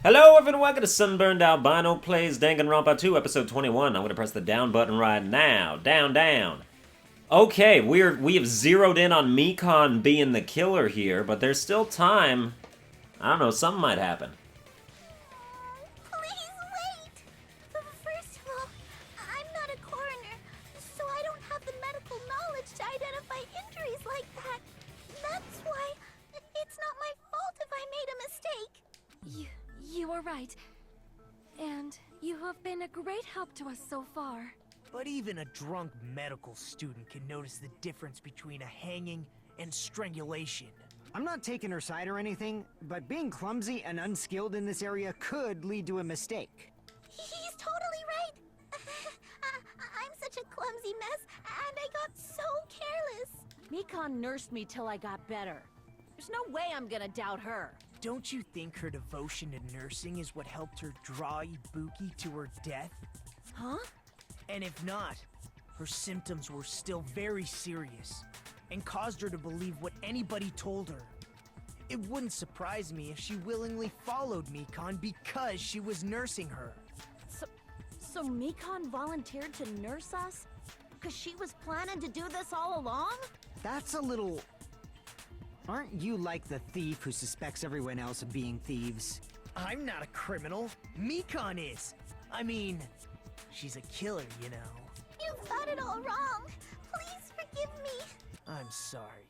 Hello everyone, welcome to Sunburned Albino Plays Danganronpa 2, episode 21. I'm going to press the down button right now. Down, down. Okay, we have zeroed in on Mikan being the killer here, but there's still time. I don't know, something might happen. Please wait! First of all, I'm not a coroner, so I don't have the medical knowledge to identify injuries like that. That's why it's not my fault if I made a mistake. You are right. And you have been a great help to us so far. But even a drunk medical student can notice the difference between a hanging and strangulation. I'm not taking her side or anything, but being clumsy and unskilled in this area could lead to a mistake. He's totally right. I'm such a clumsy mess, and I got so careless. Mikan nursed me till I got better. There's no way I'm gonna doubt her. Don't you think her devotion to nursing is what helped her draw Ibuki to her death? Huh? And if not, her symptoms were still very serious and caused her to believe what anybody told her. It wouldn't surprise me if she willingly followed Mikan because she was nursing her. So Mikan volunteered to nurse us? Because she was planning to do this all along? That's a little... Aren't you like the thief who suspects everyone else of being thieves? I'm not a criminal. Mikan is. I mean, she's a killer, you know. You've got it all wrong. Please forgive me. I'm sorry,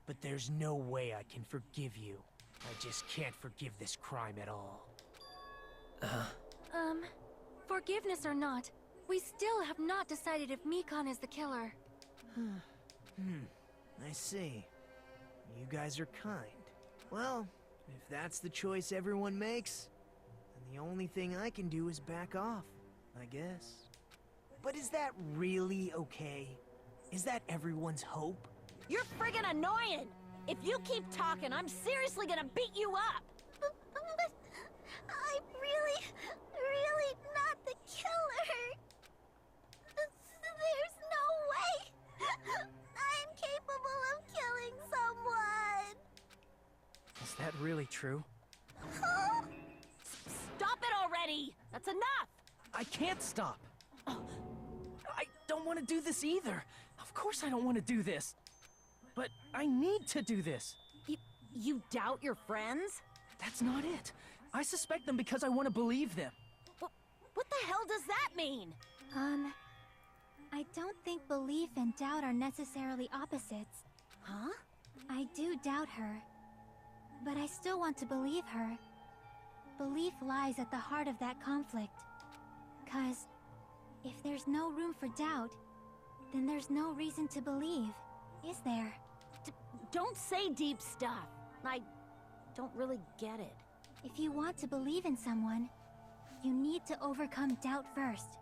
but there's no way I can forgive you. I just can't forgive this crime at all. Forgiveness or not, we still have not decided if Mikan is the killer. I see. You guys are kind. Well, if that's the choice everyone makes, then the only thing I can do is back off, I guess. But is that really okay? Is that everyone's hope? You're friggin' annoying! If you keep talking, I'm seriously gonna beat you up! But I'm really not the killer. There's no way I'm capable of killing someone. Is that really true? Huh? Stop it already! That's enough! I can't stop! I don't want to do this either. Of course I don't want to do this. But I need to do this. You doubt your friends? That's not it. I suspect them because I want to believe them. What the hell does that mean? I don't think belief and doubt are necessarily opposites. Huh? I do doubt her, but I still want to believe her. Belief lies at the heart of that conflict. 'Cause if there's no room for doubt, then there's no reason to believe, is there? Don't say deep stuff. I don't really get it. If you want to believe in someone, you need to overcome doubt first.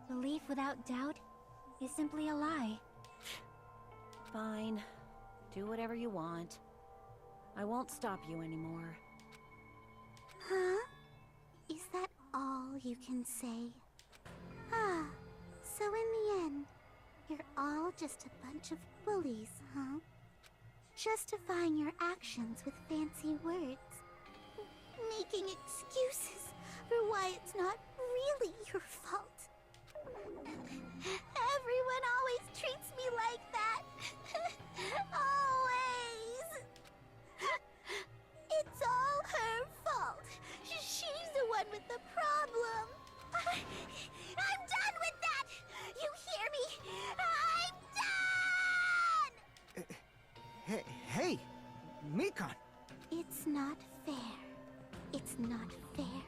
Belief without doubt is simply a lie. Fine. Do whatever you want. I won't stop you anymore. Huh? Is that all you can say? So in the end, you're all just a bunch of bullies, huh? Justifying your actions with fancy words. Making excuses for why it's not really your fault. Everyone always treats me like that. Always. It's all her fault. She's the one with the problem. I'm done with that! You hear me? I'm done! Hey, Mikan! It's not fair. It's not fair.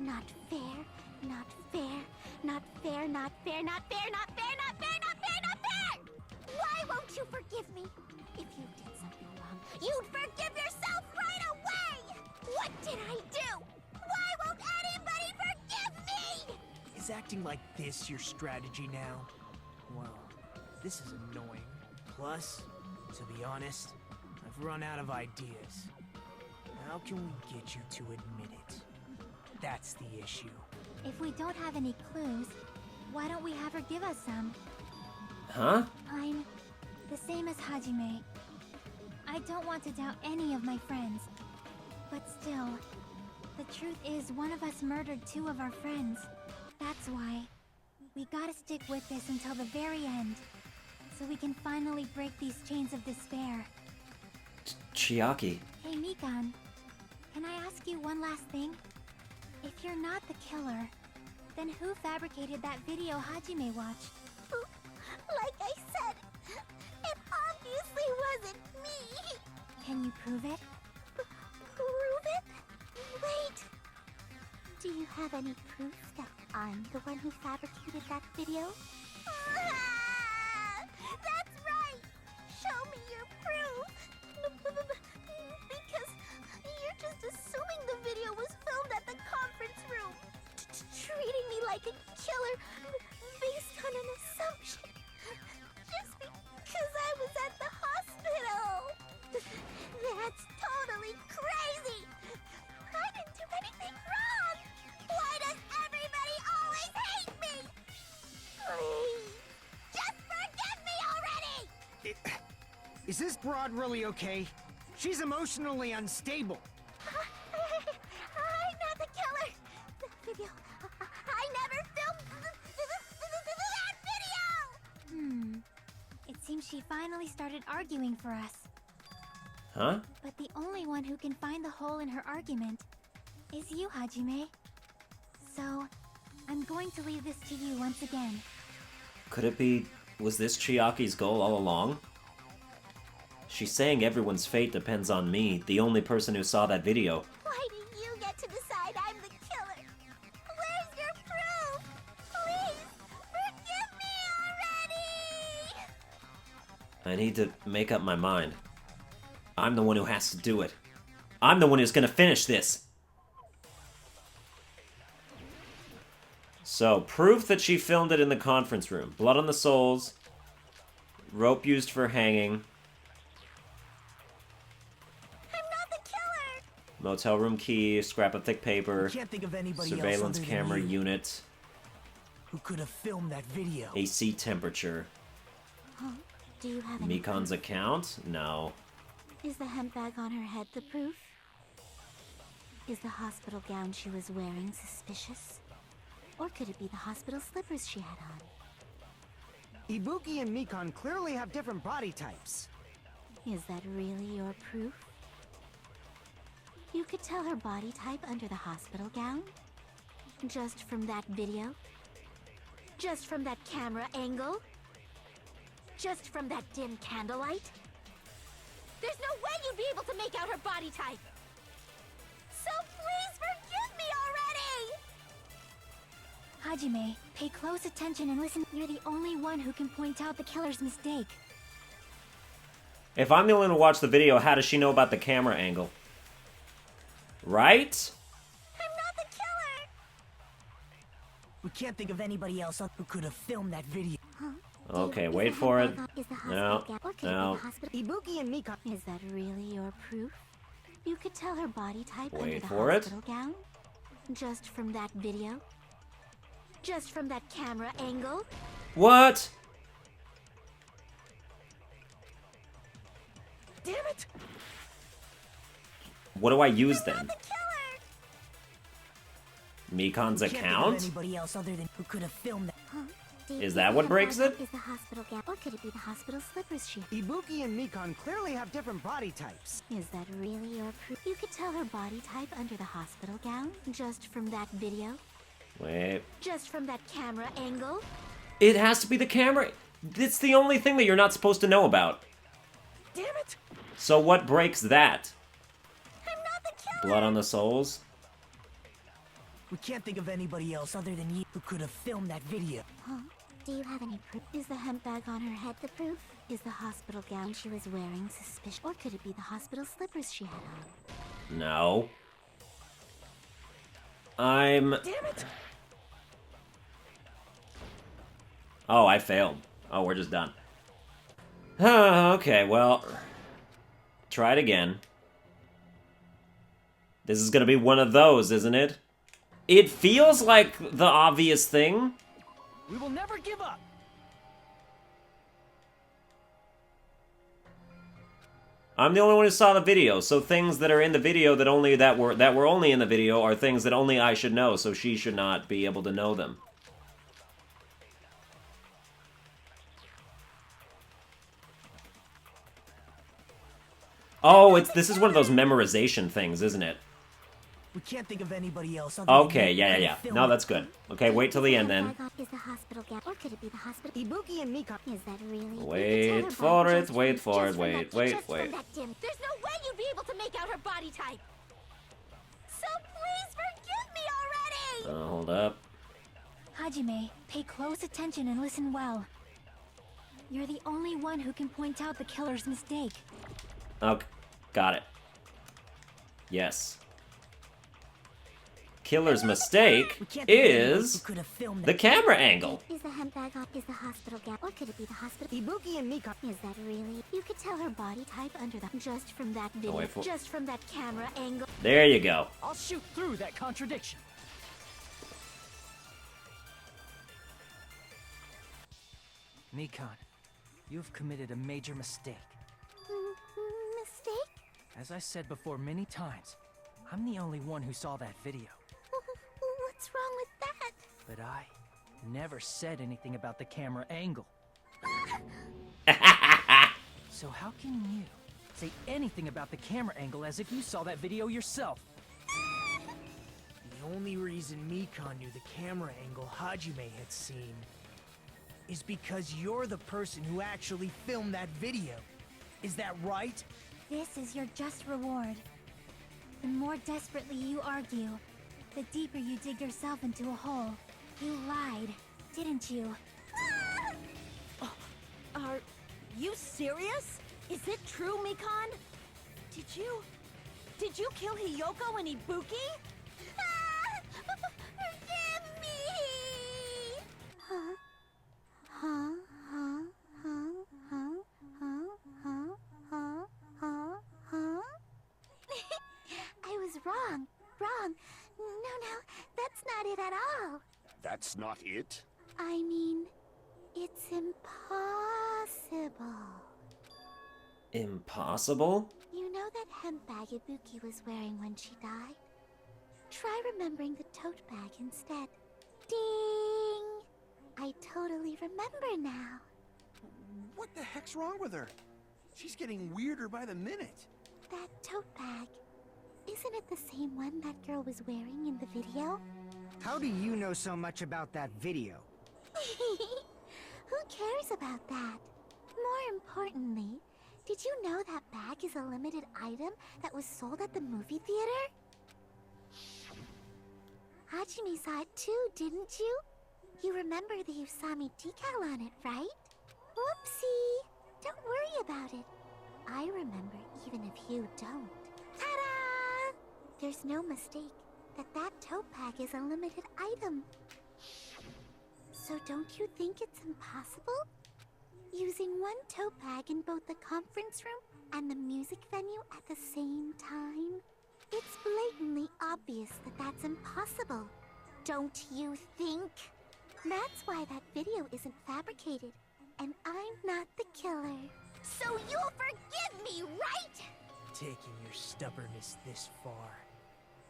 Not fair. Not fair. Not fair. Not fair. Not fair. Not fair. Not fair. Not fair. Not fair! Why won't you forgive me? If you did something wrong, you'd forgive yourself right away! What did I do? Why won't anybody forgive me? Is acting like this your strategy now? Well, this is annoying. Plus, to be honest, I've run out of ideas. How can we get you to admit it? That's the issue. If we don't have any clues, why don't we have her give us some? Huh? I'm the same as Hajime. I don't want to doubt any of my friends. But still, The truth is, one of us murdered 2 of our friends. That's why. We gotta stick with this until the very end. So we can finally break these chains of despair. Chiaki. Hey, Mikan. Can I ask you one last thing? If you're not the killer, then who fabricated that video Hajime watched? Like I said, it obviously wasn't me. Can you prove it? Prove it? Wait. Do you have any proof that I'm the one who fabricated that video? That's right! Show me your proof! Because you're just assuming the video was filmed at the conference room. Treating me like a killer based on an assumption. Just because I was at the hospital. That's totally crazy! I didn't do anything wrong! Why does everybody always hate me? Please, just forgive me already! Is this broad really okay? She's emotionally unstable. I'm not the killer! That video... I never filmed that video! It seems she finally started arguing for us. Huh? But the only one who can find the hole in her argument is you, Hajime. So, I'm going to leave this to you once again. Could it be... was this Chiaki's goal all along? She's saying everyone's fate depends on me, the only person who saw that video. Why do you get to decide I'm the killer? Where's your proof? Please, forgive me already! I need to make up my mind. I'm the one who has to do it. I'm the one who's gonna finish this! So, proof that she filmed it in the conference room. Blood on the soles. Rope used for hanging. I'm not the killer! Motel room key, scrap of thick paper. Can't think of anybody Surveillance else other camera than you unit. who could have filmed that video. AC temperature. Huh? Do you have any Mikan's account? No. Is the hemp bag on her head the proof? Is the hospital gown she was wearing suspicious? Or could it be the hospital slippers she had on? Ibuki and Mikan clearly have different body types. Is that really your proof? You could tell her body type under the hospital gown? Just from that video? Just from that camera angle? Just from that dim candlelight? There's no way you'd be able to make out her body type! So please forgive me already! Hajime, pay close attention and listen. You're the only one who can point out the killer's mistake. If I'm the only one to watch the video, how does she know about the camera angle? Right? I'm not the killer! We can't think of anybody else who could have filmed that video. Huh? Okay, Is wait the for hemp it. bag on- Is the No, hospital gown? Or could it no. be the hospital? Ibuki and Mikan. Is that really your proof? You could tell her body type under Wait the for it. hospital gown? Just from that video? Just from that camera angle? What? Damn it! What do I use Not then? the killer! Mikan's Can't think of account? anybody else other than who could have filmed that. Huh? Is that what breaks it? Is the hospital gown? Or could it be the hospital slippers she? Ibuki and Mikan clearly have different body types. Is that really your proof? You could tell her body type under the hospital gown? Just from that video? Wait. Just from that camera angle? It has to be the camera. It's the only thing that you're not supposed to know about. Damn it! So what breaks that? I'm not the killer! Blood on the soles? We can't think of anybody else other than you who could have filmed that video. Huh? Do you have any proof? Is the hemp bag on her head the proof? Is the hospital gown she was wearing suspicious? Or could it be the hospital slippers she had on? No. I'm... Damn it! Oh, I failed. Oh, we're just done. Okay, well... Try it again. This is gonna be one of those, isn't it? It feels like the obvious thing. We will never give up! I'm the only one who saw the video, so things that are in the video that were only in the video are things that only I should know, so she should not be able to know them. Oh, this is one of those memorization things, isn't it? We can't think of anybody else. Okay, yeah. No, that's good. Okay, wait till the end then. Is the hospital gap, or could it be the hospital? Ibuki and Mikan. Is that really? Wait for it, wait for it, wait. There's no way you'd be able to make out her body type. So please forgive me already. Hold up. Hajime, pay close attention and listen well. You're the only one who can point out the killer's mistake. Okay, got it. Yes. Killer's mistake is the camera angle. Is the handbag up? Is the hospital gap, or could it be the hospital? Ibuki and Mikan. Is that really? You could tell her body type under the just from that video, wait for- just from that camera angle. There you go. I'll shoot through that contradiction. Mikan, you've committed a major mistake. Mistake? As I said before many times, I'm the only one who saw that video. What's wrong with that? But I never said anything about the camera angle. So how can you say anything about the camera angle as if you saw that video yourself? The only reason Mikan knew the camera angle Hajime had seen is because you're the person who actually filmed that video. Is that right? This is your just reward. The more desperately you argue, the deeper you dig yourself into a hole. You lied, didn't you? Are you serious? Is it true, Mikan? Did you kill Hiyoko and Ibuki? Forgive me! Huh? I was wrong. No, that's not it at all. That's not it? I mean, it's impossible. Impossible? You know that hemp bag Ibuki was wearing when she died? Try remembering the tote bag instead. Ding! I totally remember now. What the heck's wrong with her? She's getting weirder by the minute. That tote bag. Isn't it the same one that girl was wearing in the video? How do you know so much about that video? Who cares about that? More importantly, did you know that bag is a limited item that was sold at the movie theater? Hajime saw it too, didn't you? You remember the Usami decal on it, right? Whoopsie! Don't worry about it. I remember even if you don't. Ta-da! There's no mistake that tote bag is a limited item. So don't you think it's impossible? Using one tote bag in both the conference room and the music venue at the same time? It's blatantly obvious that that's impossible. Don't you think? That's why that video isn't fabricated, and I'm not the killer. So you'll forgive me, right? Taking your stubbornness this far.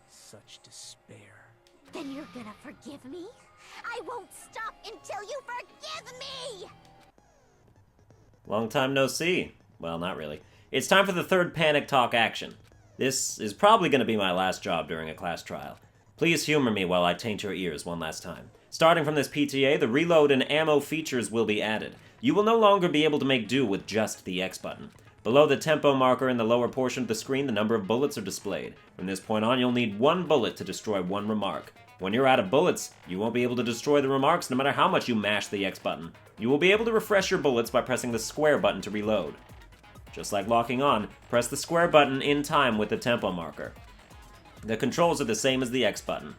Such despair. Then you're gonna forgive me? I won't stop until you forgive me! Long time no see. Well, not really. It's time for the third panic talk action. This is probably going to be my last job during a class trial. Please humor me while I taint your ears one last time. Starting from this PTA, the reload and ammo features will be added. You will no longer be able to make do with just the X button. Below the tempo marker in the lower portion of the screen, the number of bullets are displayed. From this point on, you'll need one bullet to destroy one remark. When you're out of bullets, you won't be able to destroy the remarks no matter how much you mash the X button. You will be able to refresh your bullets by pressing the square button to reload. Just like locking on, press the square button in time with the tempo marker. The controls are the same as the X button.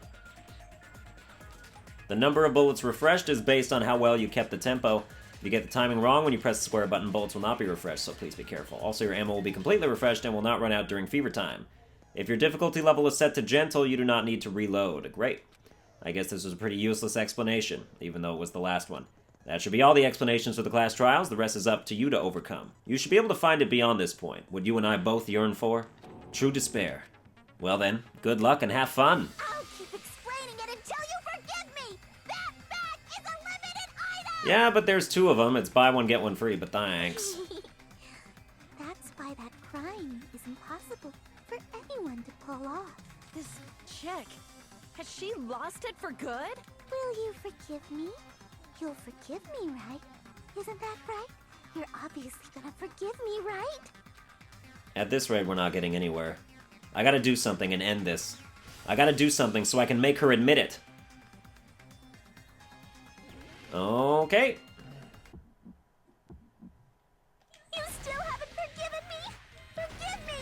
The number of bullets refreshed is based on how well you kept the tempo. If you get the timing wrong when you press the square button, bullets will not be refreshed, so please be careful. Also, your ammo will be completely refreshed and will not run out during fever time. If your difficulty level is set to gentle, you do not need to reload. Great. I guess this was a pretty useless explanation, even though it was the last one. That should be all the explanations for the class trials. The rest is up to you to overcome. You should be able to find it beyond this point. What you and I both yearn for? True despair. Well then, good luck and have fun. I'll keep explaining it until you forgive me! That bag is a limited item! Yeah, but there's 2 of them. It's buy one, get one free, but thanks. That's why that crime is impossible for anyone to pull off. This chick, has she lost it for good? Will you forgive me? You'll forgive me, right? Isn't that right? You're obviously gonna forgive me, right? At this rate, we're not getting anywhere. I gotta do something and end this. I gotta do something so I can make her admit it. Okay. You still haven't forgiven me? Forgive me!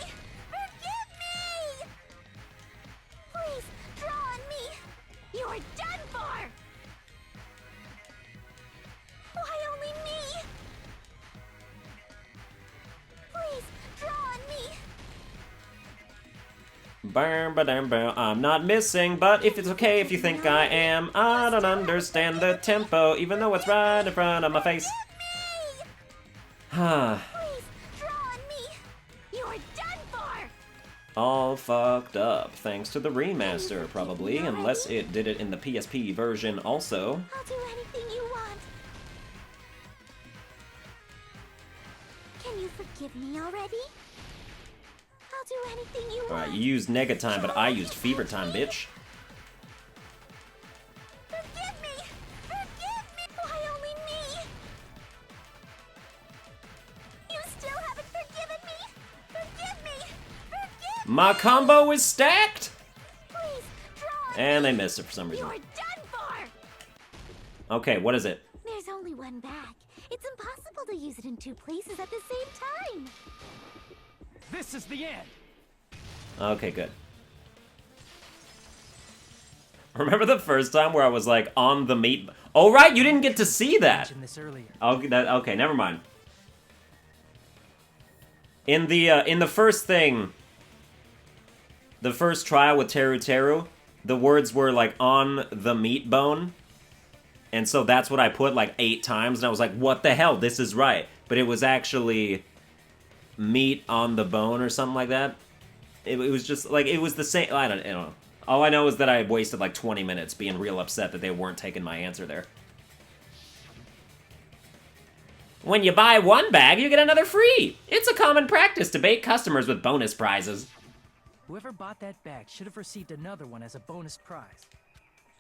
Forgive me! Please, draw on me! You are done for! Why only me? Please, draw on me! Bam, ba-dam, bam. I'm not missing, but if it's okay if you think I am, I don't understand the tempo, even though it's right in front of my face. Please, draw on me! You are done for! All fucked up, thanks to the remaster, probably, unless it did it in the PSP version also. I'll do anything you want. Can you forgive me already? I'll do anything you want. Alright, you used Nega Time, but I used Fever Time, bitch. Forgive me! Forgive me! Why only me? You still haven't forgiven me? Forgive me! Forgive me! My combo is stacked! Please, draw on And me! they missed it for some You reason. are done for! Okay, what is it? There's only one bag. It's impossible to use it in 2 places at the same time. This is the end. Okay, good. Remember the first time where I was like on the meat? Oh right, you didn't get to see that. Mentioned this earlier. Okay, never mind. In the first thing, the first trial with Teru Teru, the words were like on the meat bone, and so that's what I put like 8 times, and I was like, what the hell? This is right, but it was actually meat on the bone or something like that. It was just like, it was the same. I don't know. All I know is that I wasted like 20 minutes being real upset that they weren't taking my answer there. When you buy one bag, you get another free. It's a common practice to bait customers with bonus prizes. Whoever bought that bag should have received another one as a bonus prize.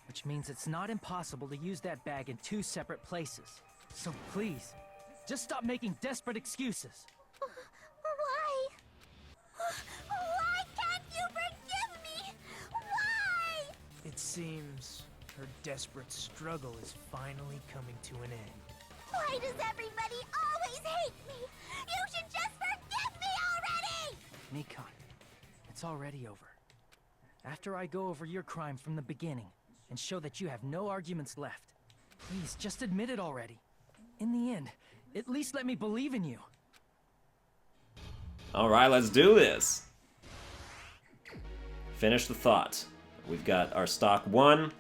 Which means it's not impossible to use that bag in 2 separate places. So please, just stop making desperate excuses. Why? Why can't you forgive me? Why? It seems her desperate struggle is finally coming to an end. Why does everybody always hate me? You should just forgive me already! Mikan, it's already over. After I go over your crime from the beginning and show that you have no arguments left, please just admit it already. In the end, at least let me believe in you. Alright, let's do this. Finish the thought. We've got our stock 1.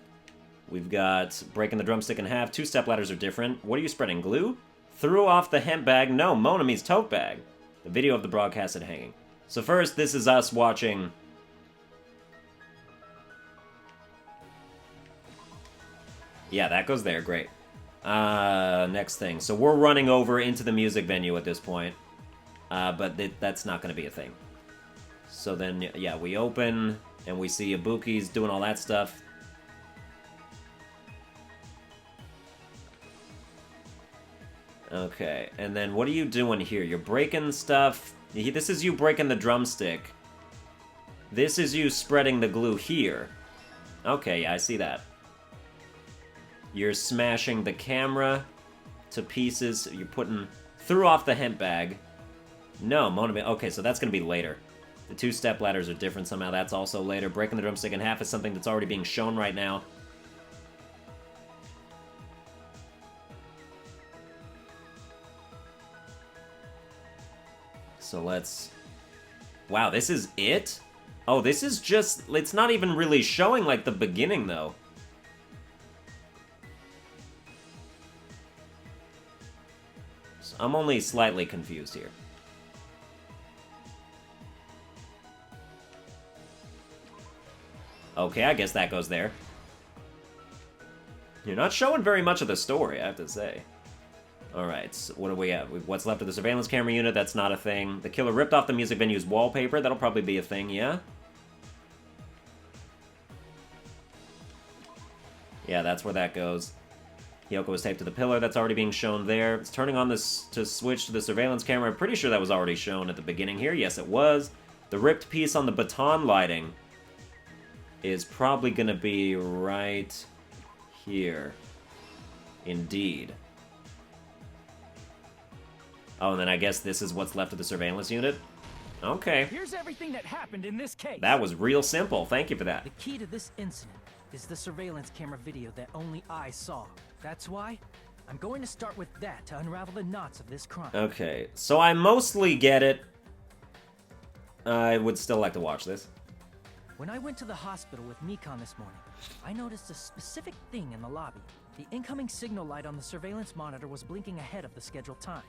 We've got breaking the drumstick in half. 2 step ladders are different. What are you spreading? Glue? Threw off the hemp bag? No, Monami's tote bag. The video of the broadcasted hanging. So first, this is us watching... Yeah, that goes there. Great. Next thing. So we're running over into the music venue at this point. But that's not going to be a thing. So then, yeah, we open, and we see Ibuki's doing all that stuff. Okay, and then what are you doing here? You're breaking stuff. This is you breaking the drumstick. This is you spreading the glue here. Okay, yeah, I see that. You're smashing the camera to pieces. You're putting... Threw off the hemp bag. No, Monami... Okay, so that's going to be later. The 2 step ladders are different somehow. That's also later. Breaking the drumstick in half is something that's already being shown right now. So let's... Wow, this is it? Oh, this is just... It's not even really showing, like, the beginning, though. I'm only slightly confused here. Okay, I guess that goes there. You're not showing very much of the story, I have to say. Alright, so what do we have? What's left of the surveillance camera unit? That's not a thing. The killer ripped off the music venue's wallpaper. That'll probably be a thing, yeah? Yeah, that's where that goes. Hiyoko was taped to the pillar. That's already being shown there. It's turning on this to switch to the surveillance camera. I'm pretty sure that was already shown at the beginning here. Yes, it was. The ripped piece on the baton lighting is probably going to be right here. Indeed. Oh, and then I guess this is what's left of the surveillance unit? Okay. Here's everything that happened in this case. That was real simple. Thank you for that. The key to this incident is the surveillance camera video that only I saw. That's why I'm going to start with that to unravel the knots of this crime. Okay, so I mostly get it. I would still like to watch this. When I went to the hospital with Mikan this morning, I noticed a specific thing in the lobby. The incoming signal light on the surveillance monitor was blinking ahead of the scheduled time.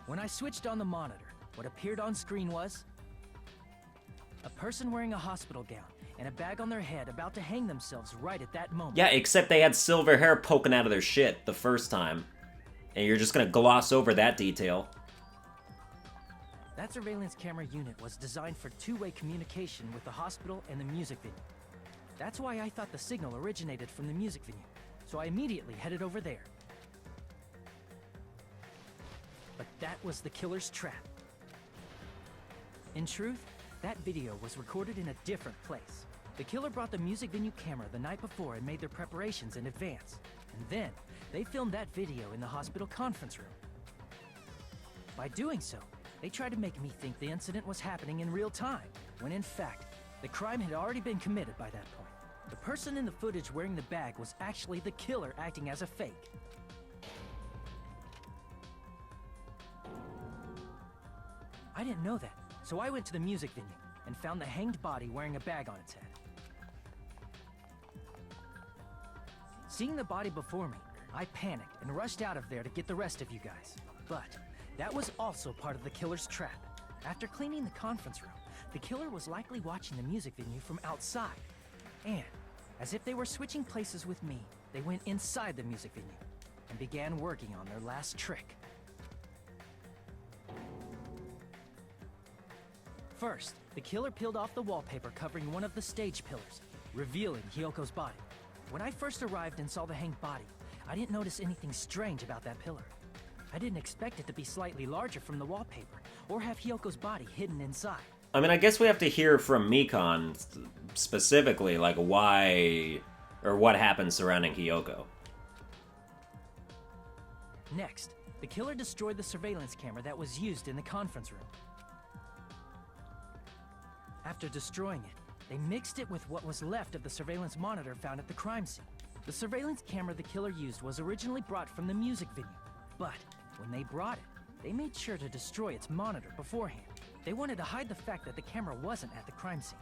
When I switched on the monitor, what appeared on screen was a person wearing a hospital gown and a bag on their head about to hang themselves right at that moment. Yeah, except they had silver hair poking out of their shit the first time. And you're just gonna gloss over that detail. That surveillance camera unit was designed for two-way communication with the hospital and the music venue. That's why I thought the signal originated from the music venue, so I immediately headed over there. But that was the killer's trap. In truth, that video was recorded in a different place. The killer brought the music venue camera the night before and made their preparations in advance. And then, they filmed that video in the hospital conference room. By doing so, they tried to make me think the incident was happening in real time, when in fact, the crime had already been committed by that point. The person in the footage wearing the bag was actually the killer acting as a fake. I didn't know that, so I went to the music venue and found the hanged body wearing a bag on its head. Seeing the body before me, I panicked and rushed out of there to get the rest of you guys. But that was also part of the killer's trap. After cleaning the conference room, the killer was likely watching the music venue from outside. And, as if they were switching places with me, they went inside the music venue and began working on their last trick. First, the killer peeled off the wallpaper covering one of the stage pillars, revealing Hiyoko's body. When I first arrived and saw the hanged body, I didn't notice anything strange about that pillar. I didn't expect it to be slightly larger from the wallpaper, or have Hiyoko's body hidden inside. I mean, I guess we have to hear from Mikan specifically, like, why or what happened surrounding Hiyoko. Next, the killer destroyed the surveillance camera that was used in the conference room. After destroying it, they mixed it with what was left of the surveillance monitor found at the crime scene. The surveillance camera the killer used was originally brought from the music venue, but when they brought it, they made sure to destroy its monitor beforehand. They wanted to hide the fact that the camera wasn't at the crime scene.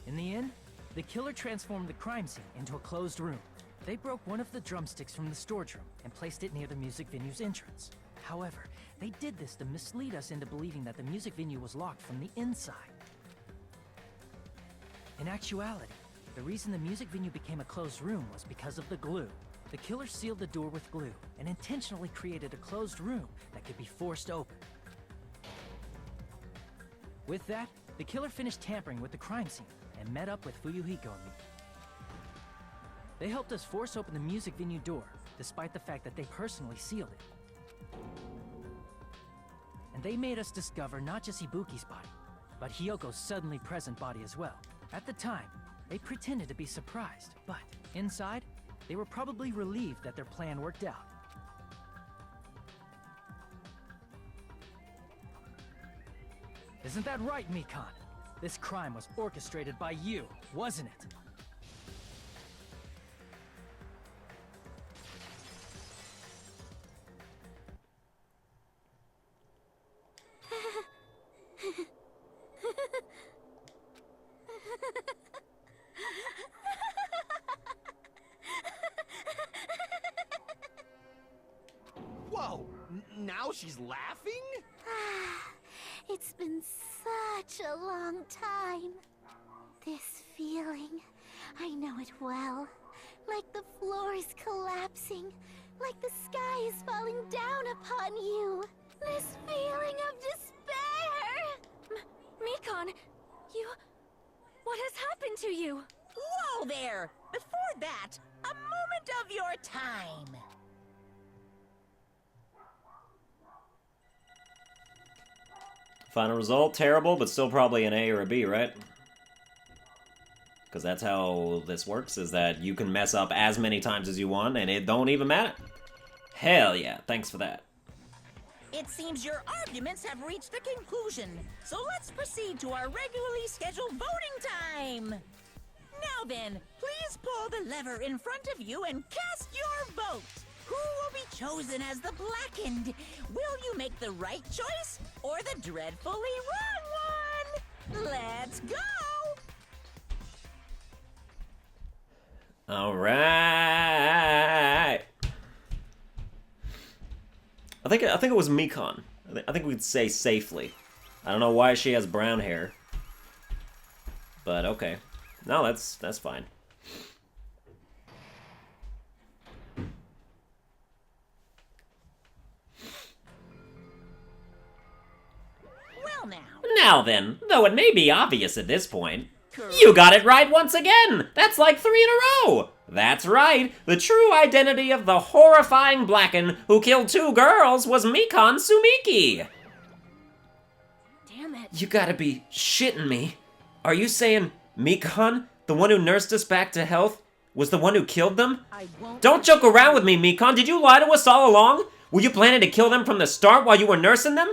In the end, the killer transformed the crime scene into a closed room. They broke one of the drumsticks from the storage room and placed it near the music venue's entrance. However, they did this to mislead us into believing that the music venue was locked from the inside. In actuality, the reason the music venue became a closed room was because of the glue. The killer sealed the door with glue and intentionally created a closed room that could be forced open. With that, the killer finished tampering with the crime scene and met up with Fuyuhiko and me. They helped us force open the music venue door, despite the fact that they personally sealed it. And they made us discover not just Ibuki's body, but Hiyoko's suddenly present body as well. At the time, they pretended to be surprised, but inside, they were probably relieved that their plan worked out. Isn't that right, Mikan? This crime was orchestrated by you, wasn't it? while she's laughing? It's been such a long time. This feeling, I know it well. Like the floor is collapsing, like the sky is falling down upon you. This feeling of despair! Mikan, you... What has happened to you? Whoa there! Before that, a moment of your time. Final result, terrible, but still probably an A or a B, right? Because that's how this works, is that you can mess up as many times as you want, and it don't even matter. Hell yeah, thanks for that. It seems your arguments have reached a conclusion, so let's proceed to our regularly scheduled voting time. Now then, please pull the lever in front of you and cast your vote. Who will be chosen as the blackened? Will you make the right choice or the dreadfully wrong one? Let's go! All right. I think it was Mikan. I think we could say safely. I don't know why she has brown hair, but okay. No, that's fine. Well now. Now then, though it may be obvious at this point, you got it right once again! That's like 3 in a row! That's right, the true identity of the horrifying Blacken who killed 2 girls was Mikan Sumiki! Damn it. You gotta be shitting me. Are you saying Mikan, the one who nursed us back to health, was the one who killed them? Don't joke around with me, Mikan! Did you lie to us all along? Were you planning to kill them from the start while you were nursing them?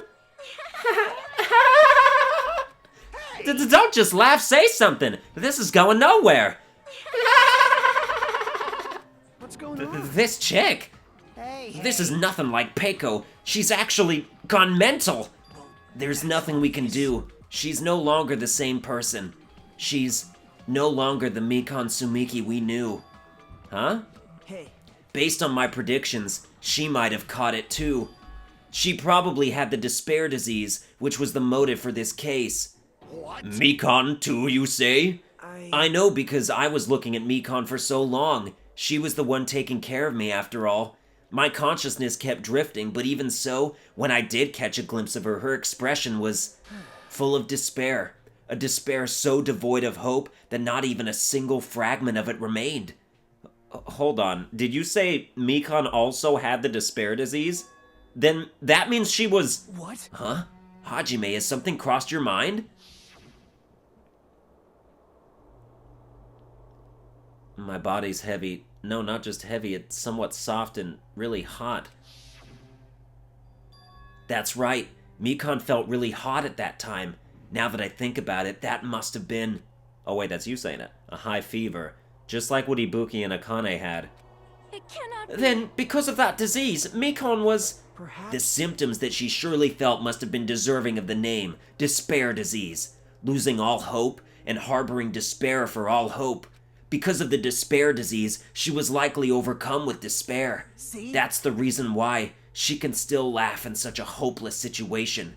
Don't just laugh, say something! This is going nowhere! What's going on? This chick! Hey, This is nothing like Peiko. She's actually gone mental! There's nothing we can do. She's no longer the same person. She's no longer the Mikan Sumiki we knew. Huh? Hey, Based on my predictions, she might have caught it too. She probably had the despair disease, which was the motive for this case. What? Mikan too, you say? I know because I was looking at Mikan for so long. She was the one taking care of me after all. My consciousness kept drifting, but even so, when I did catch a glimpse of her, her expression was full of despair. A despair so devoid of hope that not even a single fragment of it remained. Hold on, did you say Mikan also had the despair disease? Then that means she was... what? Huh? Hajime, has something crossed your mind? My body's heavy. No, not just heavy, it's somewhat soft and really hot. That's right, Mikan felt really hot at that time. Now that I think about it, that must have been... Oh wait, that's you saying it. A high fever. Just like what Ibuki and Akane had. It cannot be. Then, because of that disease, Mikan was... Perhaps. The symptoms that she surely felt must have been deserving of the name, despair disease. Losing all hope and harboring despair for all hope. Because of the despair disease, she was likely overcome with despair. See? That's the reason why she can still laugh in such a hopeless situation.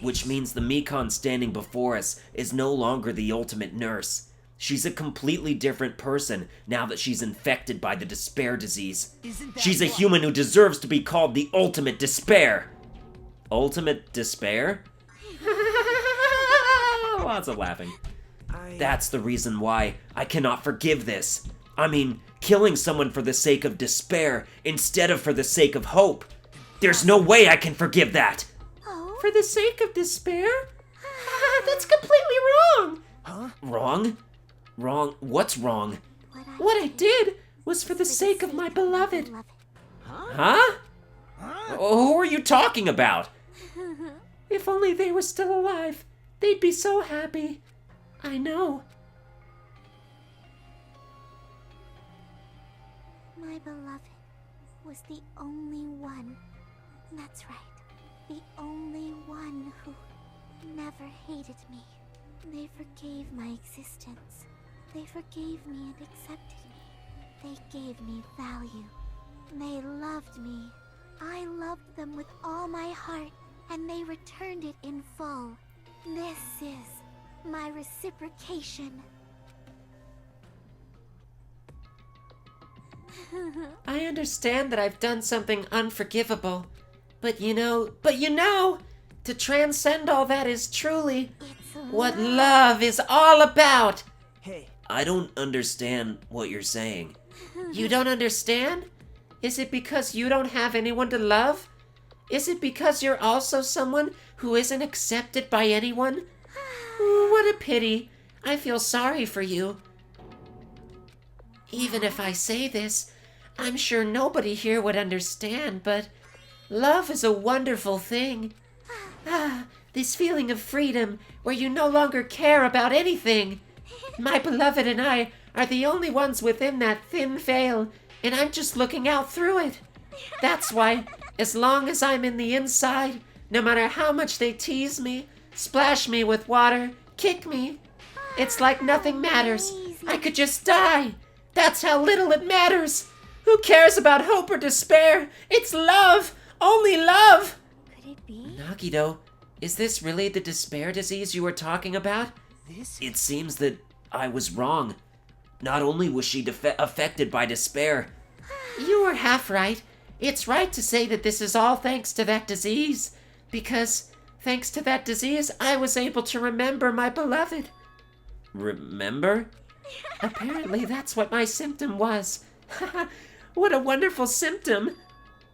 Which means the Mikan standing before us is no longer the ultimate nurse. She's a completely different person now that she's infected by the despair disease. Isn't that She's a what- human who deserves to be called the ultimate despair. Ultimate despair? Lots of laughing. That's the reason why I cannot forgive this. I mean, killing someone for the sake of despair instead of for the sake of hope. There's no way I can forgive that. Oh? For the sake of despair? That's completely wrong. Huh? Wrong? Wrong? What's wrong? What I did was for the sake of my beloved. Huh? Who are you talking about? If only they were still alive. They'd be so happy. I know. My beloved was the only one. That's right. The only one who never hated me. They forgave my existence. They forgave me and accepted me. They gave me value. They loved me. I loved them with all my heart, and they returned it in full. This is my reciprocation. I understand that I've done something unforgivable, but you know, to transcend all that is truly what love is all about. Hey, I don't understand what you're saying. You don't understand? Is it because you don't have anyone to love? Is it because you're also someone who isn't accepted by anyone? What a pity. I feel sorry for you. Even if I say this, I'm sure nobody here would understand, but love is a wonderful thing. This feeling of freedom where you no longer care about anything. My beloved and I are the only ones within that thin veil, and I'm just looking out through it. That's why, as long as I'm in the inside, no matter how much they tease me, splash me with water, kick me, it's like nothing matters. I could just die. That's how little it matters. Who cares about hope or despair? It's love. Only love. Could it be? Nagido, is this really the despair disease you were talking about? It seems that I was wrong. Not only was she affected by despair. You were half right. It's right to say that this is all thanks to that disease. Because, thanks to that disease, I was able to remember my beloved. Remember? Apparently that's what my symptom was. What a wonderful symptom.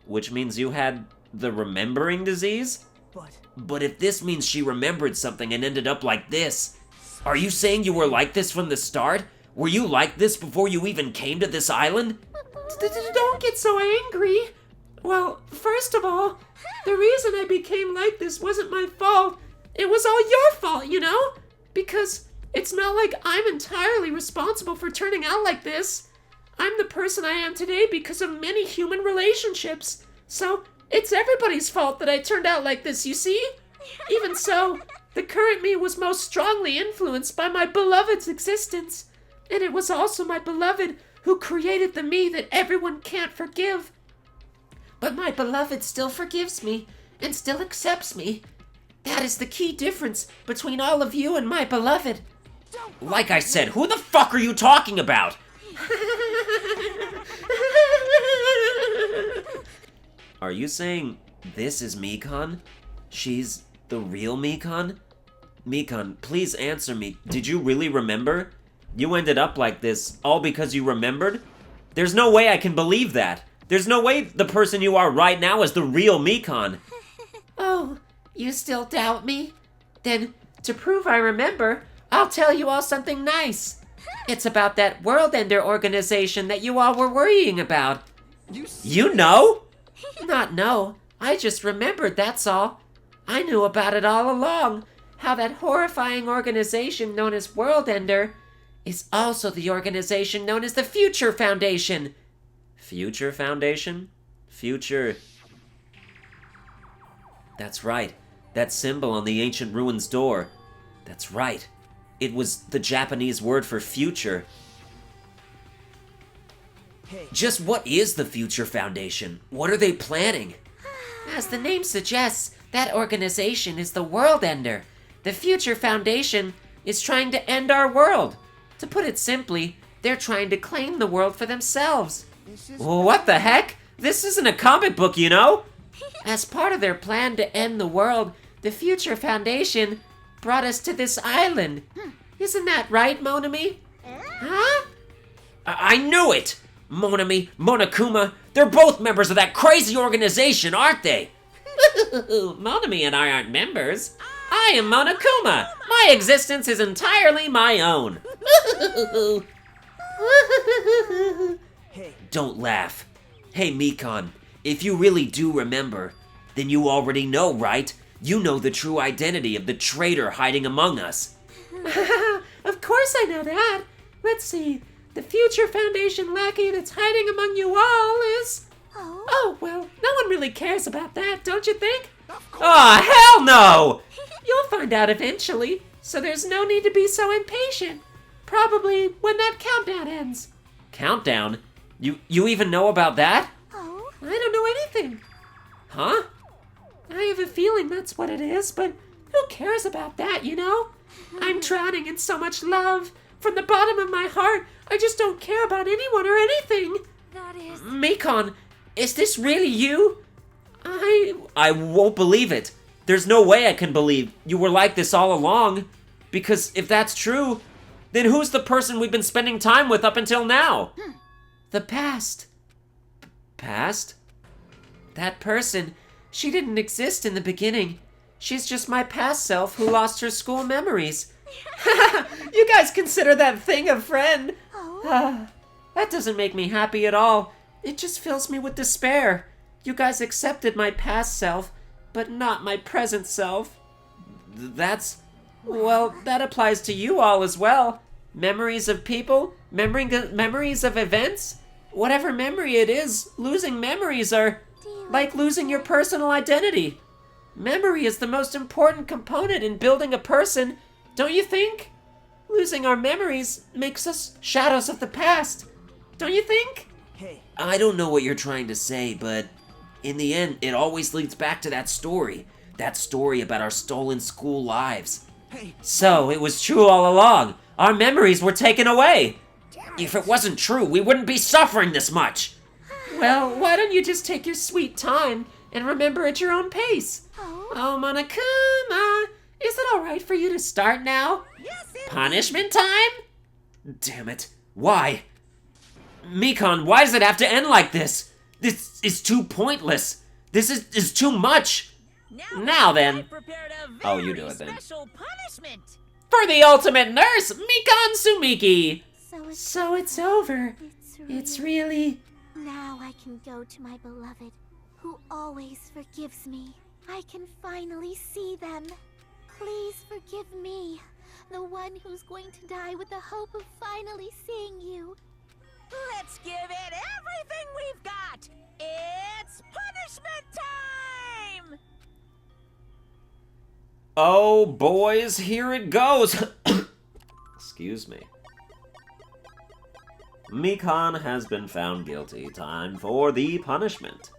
Which means you had the remembering disease? But if this means she remembered something and ended up like this, are you saying you were like this from the start? Were you like this before you even came to this island? Don't get so angry. Well, first of all, the reason I became like this wasn't my fault. It was all your fault, you know? Because it's not like I'm entirely responsible for turning out like this. I'm the person I am today because of many human relationships. So, it's everybody's fault that I turned out like this, you see? Even so, the current me was most strongly influenced by my beloved's existence. And it was also my beloved who created the me that everyone can't forgive. But my beloved still forgives me and still accepts me. That is the key difference between all of you and my beloved. Like I said, who the fuck are you talking about? Are you saying this is Mikan? She's the real Mikan? Mikan, please answer me. Did you really remember? You ended up like this all because you remembered? There's no way I can believe that. There's no way the person you are right now is the real Mikan. Oh, you still doubt me? Then, to prove I remember, I'll tell you all something nice. It's about that World Ender organization that you all were worrying about. You know? Not know. I just remembered, that's all. I knew about it all along. How that horrifying organization known as World Ender is also the organization known as the Future Foundation. Future Foundation? Future... That's right. That symbol on the ancient ruins door. That's right. It was the Japanese word for future. Just what is the Future Foundation? What are they planning? As the name suggests, that organization is the World Ender. The Future Foundation is trying to end our world. To put it simply, they're trying to claim the world for themselves. What the heck? This isn't a comic book, you know? As part of their plan to end the world, the Future Foundation brought us to this island. Isn't that right, Monami? Huh? I knew it! Monami, Monokuma, they're both members of that crazy organization, aren't they? Monami and I aren't members. I am Monokuma. My existence is entirely my own. Don't laugh. Hey, Mikan, if you really do remember, then you already know, right? You know the true identity of the traitor hiding among us. Of course I know that. Let's see. The Future Foundation lackey that's hiding among you all is... Oh, well, no one really cares about that, don't you think? Oh, hell no! You'll find out eventually, so there's no need to be so impatient. Probably when that countdown ends. Countdown? You even know about that? Oh, I don't know anything. Huh? I have a feeling that's what it is, but who cares about that, you know? I'm drowning in so much love. From the bottom of my heart, I just don't care about anyone or anything. That is... Mikan, is this really you? I won't believe it. There's no way I can believe you were like this all along. Because if that's true, then who's the person we've been spending time with up until now? The past. Past? That person, she didn't exist in the beginning. She's just my past self who lost her school memories. You guys consider that thing a friend? That doesn't make me happy at all. It just fills me with despair. You guys accepted my past self, but not my present self. Well, that applies to you all as well. Memories of people, memories of events. Whatever memory it is, losing memories are like losing your personal identity. Memory is the most important component in building a person, don't you think? Losing our memories makes us shadows of the past, don't you think? Hey, I don't know what you're trying to say, but in the end, it always leads back to that story. That story about our stolen school lives. hey, So, it was true all along. Our memories were taken away. If it wasn't true, we wouldn't be suffering this much. Well, why don't you just take your sweet time and remember at your own pace? Oh, Monokuma, is it alright for you to start now? Yes, it Punishment time? Damn it. Why? Mikan, why does it have to end like this? This is too pointless. This is too much. Now then. I prepared a very Oh, you do it then. special punishment. For the ultimate nurse, Mikan Sumiki! so it's So it's over. It's really... Now I can go to my beloved, who always forgives me. I can finally see them. Please forgive me, the one who's going to die with the hope of finally seeing you. Let's give it everything we've got. It's punishment time. Oh, boys, here it goes. Excuse me. Mikan has been found guilty. Time for the punishment.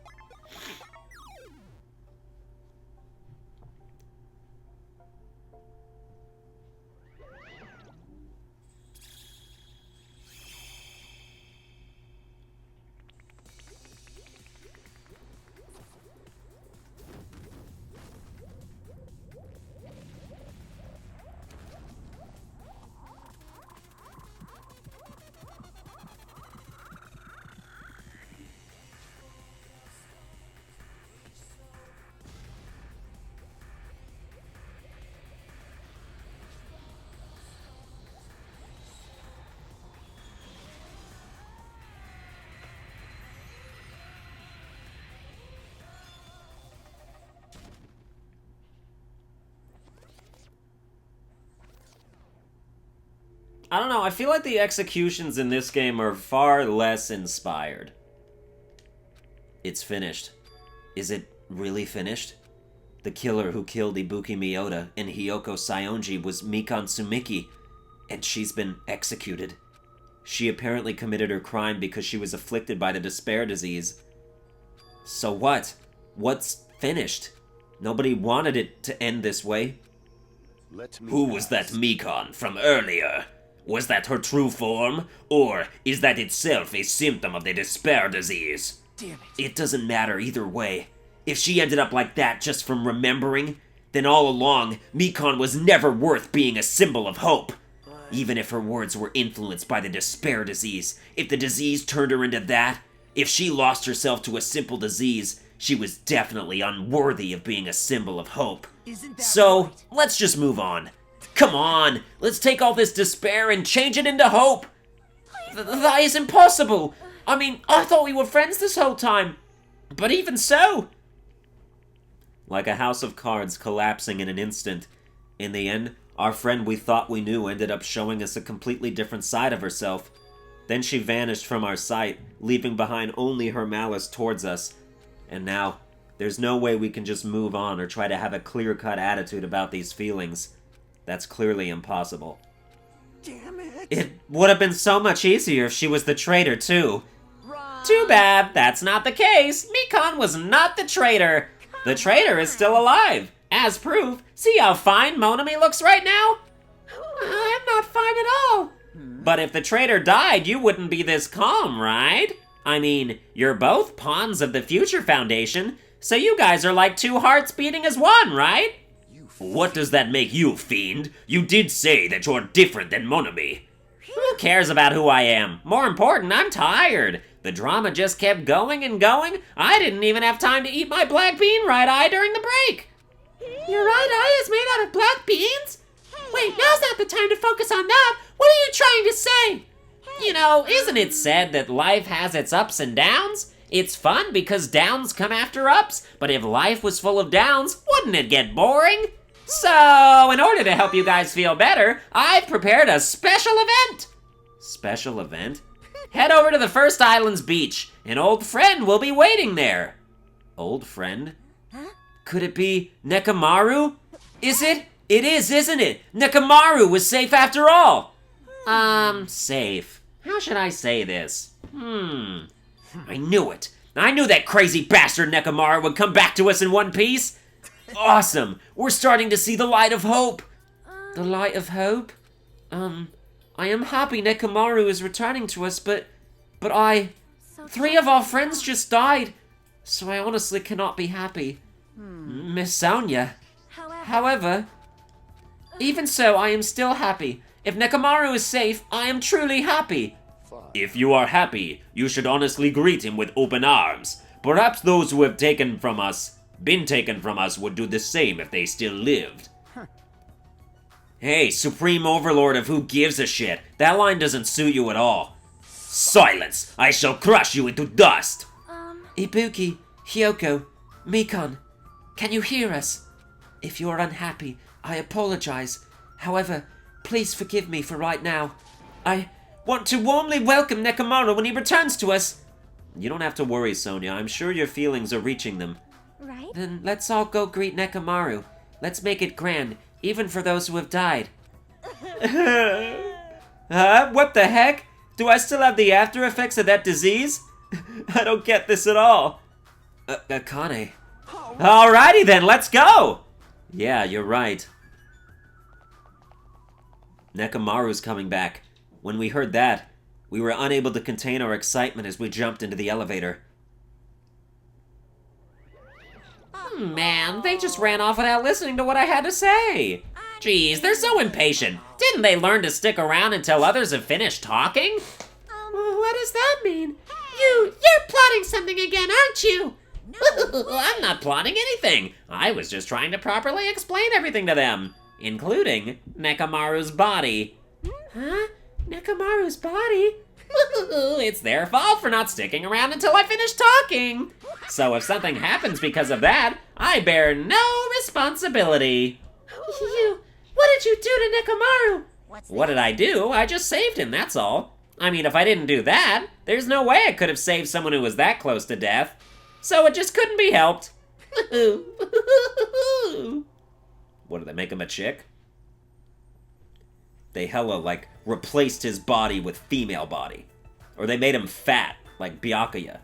I don't know, I feel like the executions in this game are far less inspired. It's finished. Is it really finished? The killer who killed Ibuki Miyota and Hiyoko Saionji was Mikan Sumiki, and she's been executed. She apparently committed her crime because she was afflicted by the despair disease. So what? What's finished? Nobody wanted it to end this way. Who was that Mikan from earlier? Was that her true form? Or is that itself a symptom of the despair disease? damn it. It doesn't matter either way. If she ended up like that just from remembering, then all along, Mikan was never worth being a symbol of hope. Even if her words were influenced by the despair disease, if the disease turned her into that, if she lost herself to a simple disease, she was definitely unworthy of being a symbol of hope. Isn't that So, right? let's just move on. Come on, let's take all this despair and change it into hope. That is impossible. I mean, I thought we were friends this whole time. But even so. Like a house of cards collapsing in an instant. In the end, our friend we thought we knew ended up showing us a completely different side of herself. Then she vanished from our sight, leaving behind only her malice towards us. And now, there's no way we can just move on or try to have a clear-cut attitude about these feelings. That's clearly impossible. Damn it. It would have been so much easier if she was the traitor, too. Too bad, that's not the case. Mikan was not the traitor. The traitor is still alive. As proof, see how fine Monami looks right now? I'm not fine at all. But if the traitor died, you wouldn't be this calm, right? I mean, you're both pawns of the Future Foundation, so you guys are like two hearts beating as one, right? What does that make you, fiend? You did say that you're different than Monami. Who cares about who I am? More important, I'm tired. The drama just kept going and going. I didn't even have time to eat my black bean right eye during the break. Your right eye is made out of black beans? Wait, now's not the time to focus on that. What are you trying to say? You know, isn't it said that life has its ups and downs? It's fun because downs come after ups, but if life was full of downs, wouldn't it get boring? So, in order to help you guys feel better, I've prepared a special event. Special event? Head over to the First Island's beach. An old friend will be waiting there. Old friend? Could it be Nekomaru? Is it? It is, isn't it? Nekomaru was safe after all. Safe. How should I say this? I knew it. I knew that crazy bastard Nekomaru would come back to us in one piece. Awesome. We're starting to see the light of hope. The light of hope? I am happy Nekomaru is returning to us, but three of our friends just died, so I honestly cannot be happy. Miss Sonia. However, even so, I am still happy. If Nekomaru is safe, I am truly happy. If you are happy, you should honestly greet him with open arms. Perhaps those who have been taken from us would do the same if they still lived. Hey, Supreme Overlord of Who Gives a Shit, that line doesn't suit you at all. Silence! I shall crush you into dust! Ibuki, Hyoko, Mikan, can you hear us? If you are unhappy, I apologize. However, please forgive me for right now. I want to warmly welcome Nekomaru when he returns to us. You don't have to worry, Sonia. I'm sure your feelings are reaching them. Right? Then let's all go greet Nekomaru. Let's make it grand, even for those who have died. What the heck? Do I still have the after effects of that disease? I don't get this at all. Akane. Alrighty then, let's go! Yeah, you're right. Nekomaru's coming back. When we heard that, we were unable to contain our excitement as we jumped into the elevator. Man, they just ran off without listening to what I had to say. Jeez, they're so impatient. Didn't they learn to stick around until others have finished talking? What does that mean? You're plotting something again, aren't you? I'm not plotting anything. I was just trying to properly explain everything to them, including Nekomaru's body. Huh? Nekomaru's body? It's their fault for not sticking around until I finish talking. So if something happens because of that, I bear no responsibility. What did you do to Nekomaru? What did I do? I just saved him, that's all. I mean, if I didn't do that, there's no way I could have saved someone who was that close to death. So it just couldn't be helped. What, did they make him a chick? They hella, replaced his body with female body. Or they made him fat, like Byakuya.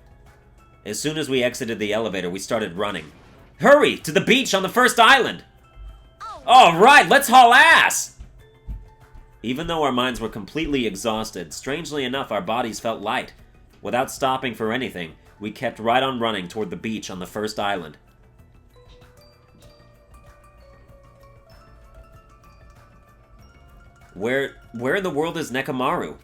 As soon as we exited the elevator, we started running. Hurry! To the beach on the first island! Alright, let's haul ass! Even though our minds were completely exhausted, strangely enough, our bodies felt light. Without stopping for anything, we kept right on running toward the beach on the first island. Where in the world is Nekomaru?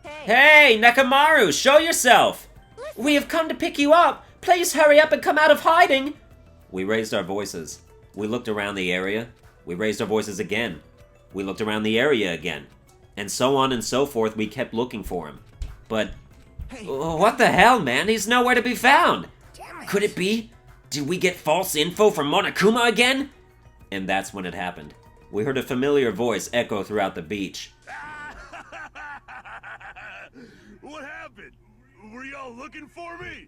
Hey, Nekomaru, show yourself! We have come to pick you up! Please hurry up and come out of hiding! We raised our voices. We looked around the area. We raised our voices again. We looked around the area again. And so on and so forth, we kept looking for him. But, what the hell, man? He's nowhere to be found! Could it be? Did we get false info from Monokuma again? And that's when it happened. We heard a familiar voice echo throughout the beach. What happened? Were y'all looking for me?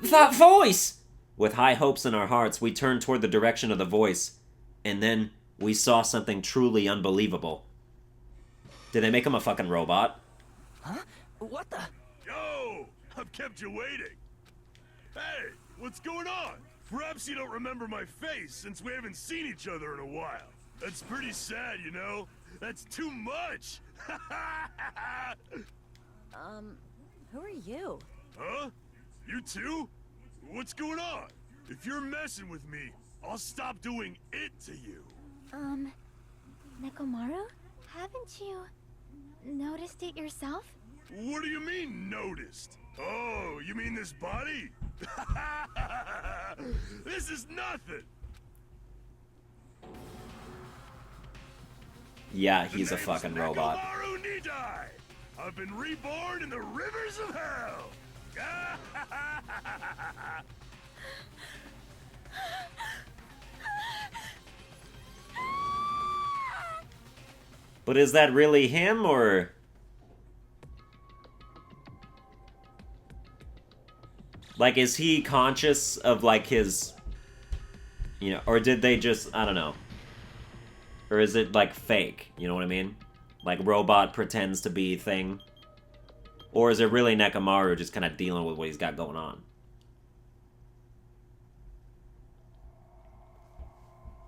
That voice! With high hopes in our hearts, we turned toward the direction of the voice. And then, we saw something truly unbelievable. Did they make him a fucking robot? Huh? What the? Yo! I've kept you waiting. Hey, what's going on? Perhaps you don't remember my face since we haven't seen each other in a while. That's pretty sad, you know? That's too much! Who are you? Huh? You too? What's going on? If you're messing with me, I'll stop doing it to you. Nekomaru? Haven't you noticed it yourself? What do you mean, noticed? Oh, you mean this body? This is nothing! Yeah, he's a fucking robot. Nekomaru Nidai! I've been reborn in the rivers of hell! But is that really him, or... Like, is he conscious of, like, his... You know, or did they just... I don't know. Or is it, like, fake? You know what I mean? Like, robot pretends to be thing? Or is it really Nekomaru just kind of dealing with what he's got going on?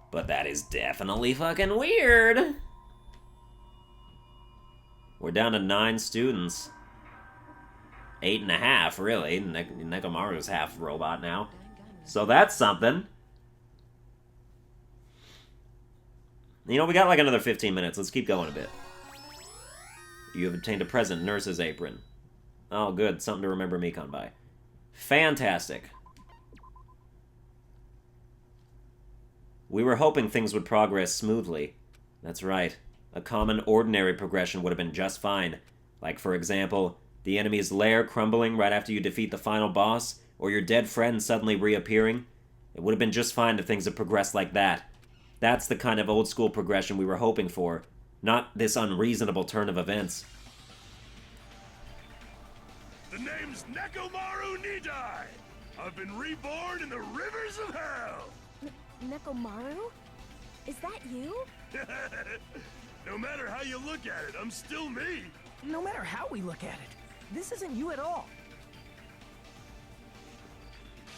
But that is definitely fucking weird! We're down to 9 students. 8.5, really. Nekomaru's half robot now. So that's something. You know, we got like another 15 minutes. Let's keep going a bit. You have obtained a present, nurse's apron. Oh, good. Something to remember Mikan by. Fantastic. We were hoping things would progress smoothly. That's right. A common, ordinary progression would have been just fine. Like, for example, the enemy's lair crumbling right after you defeat the final boss, or your dead friend suddenly reappearing. It would have been just fine if things had progressed like that. That's the kind of old-school progression we were hoping for, not this unreasonable turn of events. The name's Nekomaru Nidai! I've been reborn in the rivers of hell! Nekomaru? Is that you? No matter how you look at it, I'm still me! No matter how we look at it, this isn't you at all.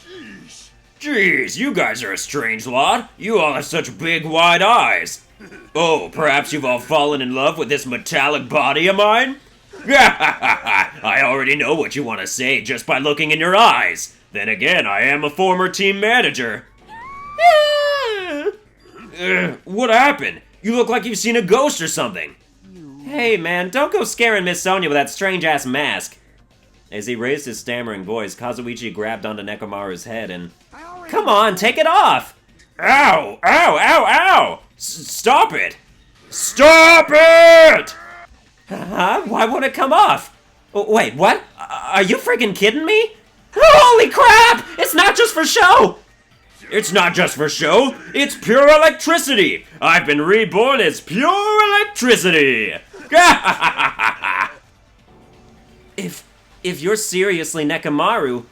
Sheesh! Jeez, you guys are a strange lot. You all have such big, wide eyes. Oh, perhaps you've all fallen in love with this metallic body of mine? I already know what you want to say just by looking in your eyes. Then again, I am a former team manager. What happened? You look like you've seen a ghost or something. Hey, man, don't go scaring Miss Sonia with that strange-ass mask. As he raised his stammering voice, Kazuichi grabbed onto Nekomaru's head and... Come on, take it off! Ow! Ow! Ow! Ow! Stop it! Stop it! Huh? Why won't it come off? Wait, what? Are you freaking kidding me? Holy crap! It's not just for show! It's not just for show, it's pure electricity! I've been reborn as pure electricity! If you're seriously Nekomaru,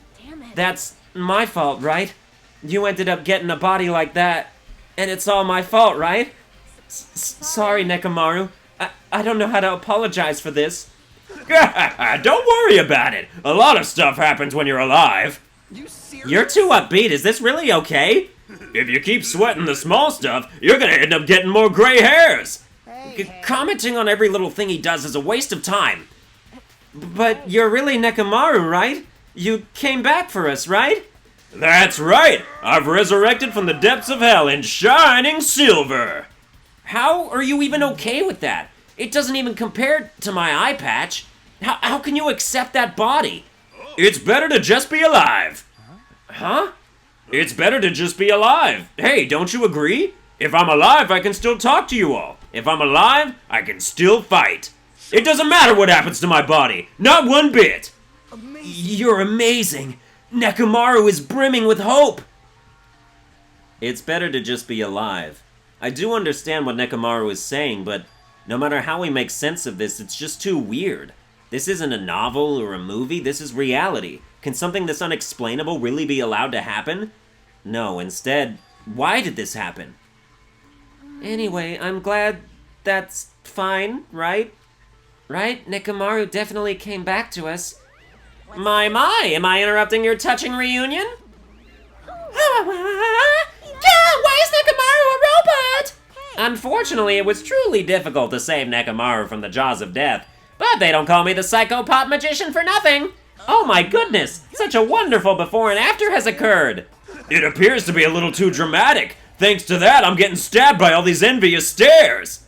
that's my fault, right? You ended up getting a body like that, and it's all my fault, right? Sorry, Nekomaru. I don't know how to apologize for this. Don't worry about it. A lot of stuff happens when you're alive. You're too upbeat. Is this really okay? If you keep sweating the small stuff, you're gonna end up getting more gray hairs. Commenting on every little thing he does is a waste of time. But you're really Nekomaru, right? You came back for us, right? That's right! I've resurrected from the depths of hell in shining silver! How are you even okay with that? It doesn't even compare to my eye patch. How can you accept that body? It's better to just be alive! Huh? It's better to just be alive! Hey, don't you agree? If I'm alive, I can still talk to you all. If I'm alive, I can still fight. It doesn't matter what happens to my body, not one bit! You're amazing! Nekomaru is brimming with hope! It's better to just be alive. I do understand what Nekomaru is saying, but no matter how we make sense of this, it's just too weird. This isn't a novel or a movie, this is reality. Can something this unexplainable really be allowed to happen? No, instead, why did this happen? Anyway, I'm glad that's fine, right? Right? Nekomaru definitely came back to us. My, am I interrupting your touching reunion? Yeah, why is Nekomaru a robot? Unfortunately, it was truly difficult to save Nekomaru from the jaws of death, but they don't call me the psycho-pop magician for nothing. Oh my goodness, such a wonderful before and after has occurred. It appears to be a little too dramatic. Thanks to that, I'm getting stabbed by all these envious stares.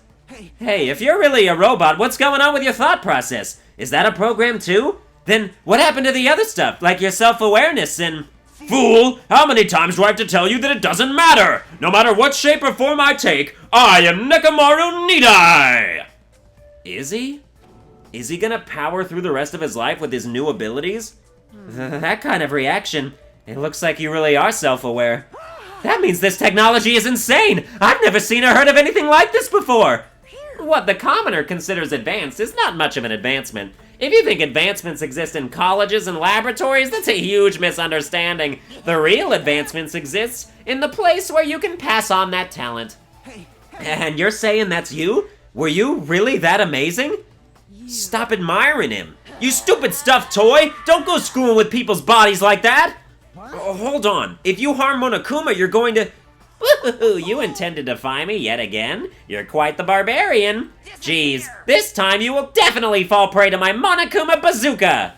Hey, if you're really a robot, what's going on with your thought process? Is that a program too? Then what happened to the other stuff, like your self-awareness and... Fool! How many times do I have to tell you that it doesn't matter? No matter what shape or form I take, I am Nekomaru Nidai! Is he? Is he gonna power through the rest of his life with his new abilities? That kind of reaction, it looks like you really are self-aware. That means this technology is insane! I've never seen or heard of anything like this before! What the commoner considers advanced is not much of an advancement. If you think advancements exist in colleges and laboratories, that's a huge misunderstanding. The real advancements exist in the place where you can pass on that talent. And you're saying that's you? Were you really that amazing? Stop admiring him. You stupid stuffed toy! Don't go screwing with people's bodies like that! Oh, hold on. If you harm Monokuma, you're going to... Woohoo! You intend to defy me yet again? You're quite the barbarian. Jeez, this time you will definitely fall prey to my Monokuma bazooka!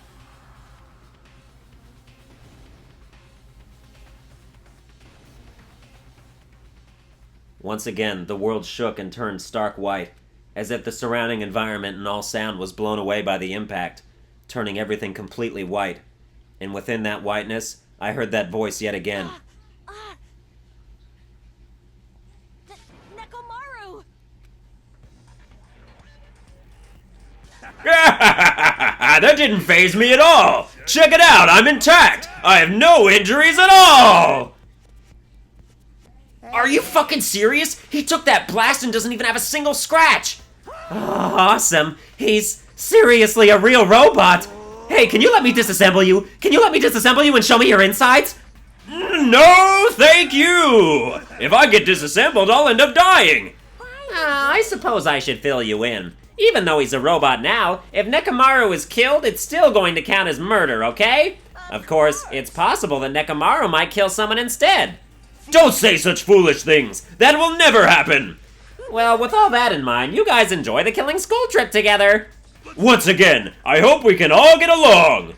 Once again, the world shook and turned stark white, as if the surrounding environment and all sound was blown away by the impact, turning everything completely white. And within that whiteness, I heard that voice yet again. Nekomaru! That didn't faze me at all! Check it out, I'm intact! I have no injuries at all! Are you fucking serious? He took that blast and doesn't even have a single scratch! Oh, awesome. He's seriously a real robot! Hey, can you let me disassemble you? Can you let me disassemble you and show me your insides? No, thank you! If I get disassembled, I'll end up dying! I suppose I should fill you in. Even though he's a robot now, if Nekomaru is killed, it's still going to count as murder, okay? Of course, it's possible that Nekomaru might kill someone instead. Don't say such foolish things! That will never happen! Well, with all that in mind, you guys enjoy the Killing School trip together! Once again, I hope we can all get along!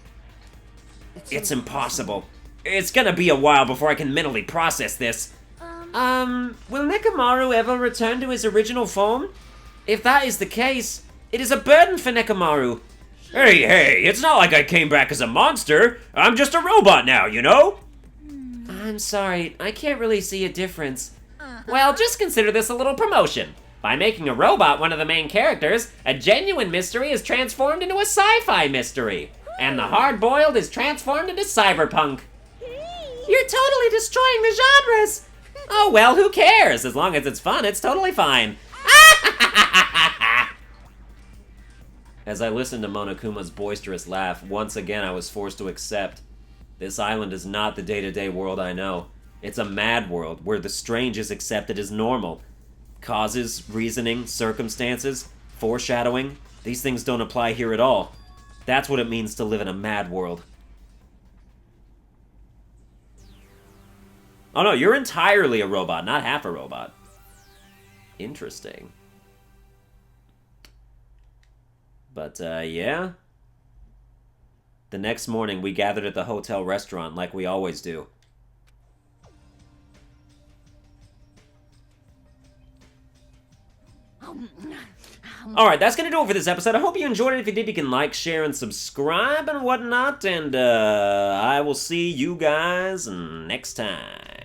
It's impossible. It's gonna be a while before I can mentally process this. Will Nekomaru ever return to his original form? If that is the case, it is a burden for Nekomaru. Hey, it's not like I came back as a monster. I'm just a robot now, you know? I'm sorry, I can't really see a difference. Well, just consider this a little promotion. By making a robot one of the main characters, a genuine mystery is transformed into a sci-fi mystery. And the hard-boiled is transformed into cyberpunk. You're totally destroying the genres! Oh, well, who cares? As long as it's fun, it's totally fine. As I listened to Monokuma's boisterous laugh, once again I was forced to accept. This island is not the day-to-day world I know. It's a mad world where the strange is accepted as normal. Causes, reasoning, circumstances, foreshadowing, these things don't apply here at all. That's what it means to live in a mad world. Oh no, you're entirely a robot, not half a robot. Interesting. But, yeah. The next morning, we gathered at the hotel restaurant like we always do. Alright, that's gonna do it for this episode. I hope you enjoyed it. If you did, you can like, share, and subscribe and whatnot. And, I will see you guys next time.